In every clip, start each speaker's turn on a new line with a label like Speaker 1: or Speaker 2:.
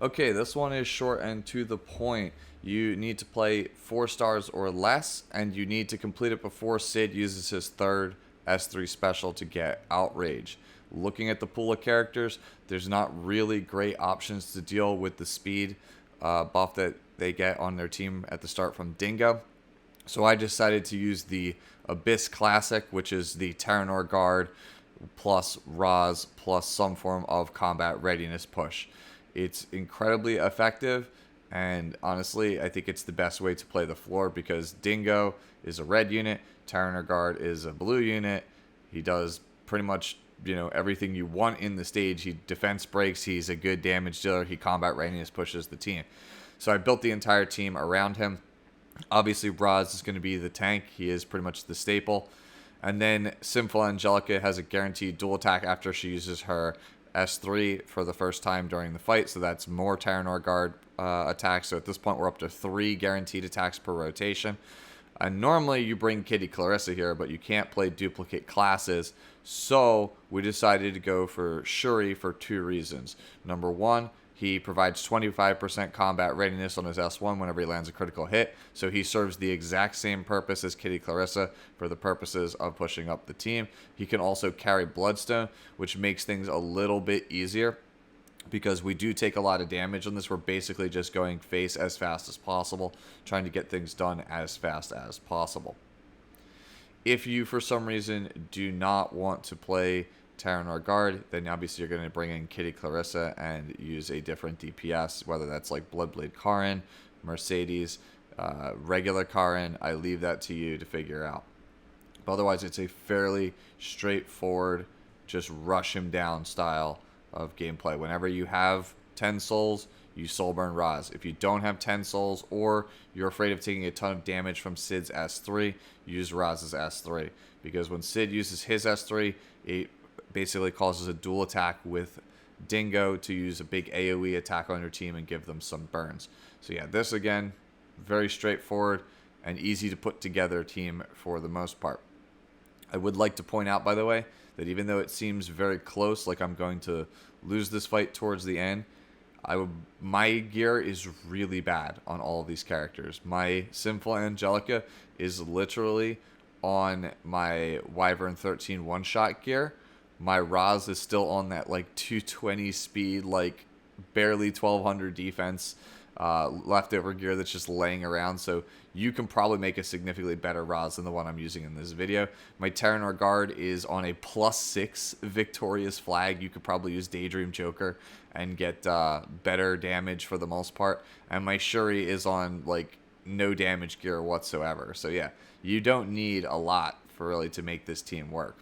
Speaker 1: Okay, this one is short and to the point. You need to play 4 stars or less, and you need to complete it before Cidd uses his third S3 special to get Outrage. Looking at the pool of characters, there's not really great options to deal with the speed buff that they get on their team at the start from Dingo. So I decided to use the Abyss Classic, which is the Taranor Guard plus Roz plus some form of combat readiness push. It's incredibly effective, and honestly, I think it's the best way to play the floor because Dingo is a red unit, Taranor Guard is a blue unit. He does pretty much everything you want in the stage. He defense breaks, he's a good damage dealer, he combat readiness pushes the team. So I built the entire team around him. Obviously, Roz is going to be the tank. He is pretty much the staple. And then Sinful Angelica has a guaranteed dual attack after she uses her S3 for the first time during the fight. So that's more Taranor Guard attacks. So at this point, we're up to 3 guaranteed attacks per rotation. And normally you bring Kitty Clarissa here, but you can't play duplicate classes. So we decided to go for Shuri for 2 reasons. Number 1, he provides 25% combat readiness on his S1 whenever he lands a critical hit, so he serves the exact same purpose as Kitty Clarissa for the purposes of pushing up the team. He can also carry Bloodstone, which makes things a little bit easier because we do take a lot of damage on this. We're basically just going face as fast as possible, trying to get things done as fast as possible. If you, for some reason, do not want to play Taranor Guard, then obviously you're going to bring in Kitty Clarissa and use a different DPS, whether that's like Bloodblade Karin, Mercedes, regular Karin. I leave that to you to figure out. But otherwise, it's a fairly straightforward, just rush him down style of gameplay. Whenever you have 10 souls, you soul burn Roz. If you don't have 10 souls or you're afraid of taking a ton of damage from Cidd's S3, use Roz's S3. Because when Cidd uses his S3, it basically causes a dual attack with Dingo to use a big AoE attack on your team and give them some burns. So yeah, this again, very straightforward and easy to put together team for the most part. I would like to point out, by the way, that even though it seems very close, like I'm going to lose this fight towards the end, my gear is really bad on all of these characters. My Sinful Angelica is literally on my Wyvern 13 one-shot gear. My Roz is still on that like 220 speed, like barely 1200 defense leftover gear that's just laying around. So you can probably make a significantly better Roz than the one I'm using in this video. My Taranor Guard is on a +6 victorious flag. You could probably use Daydream Joker and get better damage for the most part. And my Shuri is on like no damage gear whatsoever. So yeah, you don't need a lot for really to make this team work.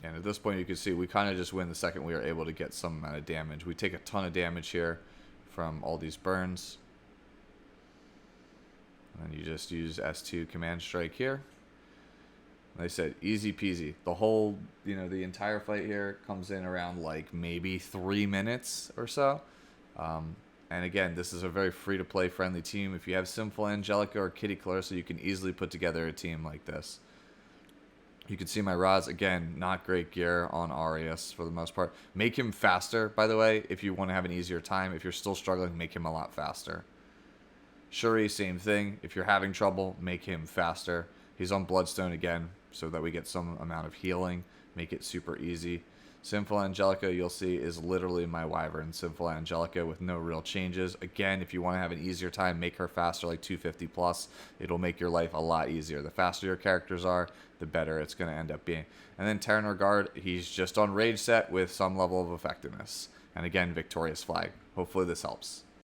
Speaker 1: And at this point, you can see we kind of just win the second we are able to get some amount of damage. We take a ton of damage here from all these burns. And you just use S2 Command Strike here. Like I said, easy peasy. The whole, the entire fight here comes in around like maybe 3 minutes or so. And again, this is a very free-to-play friendly team. If you have Sinful Angelica or Kitty Clarissa, you can easily put together a team like this. You can see my Roz, again, not great gear on Arius for the most part. Make him faster, by the way, if you want to have an easier time. If you're still struggling, make him a lot faster. Shuri, same thing. If you're having trouble, make him faster. He's on Bloodstone again, so that we get some amount of healing. Make it super easy. Sinful Angelica, you'll see, is literally my Wyvern Sinful Angelica with no real changes. Again, if you want to have an easier time, make her faster, like 250 plus. It'll make your life a lot easier. The faster your characters are, the better it's going to end up being. And then Taranor Guard, he's just on Rage set with some level of effectiveness. And again, victorious flag. Hopefully this helps.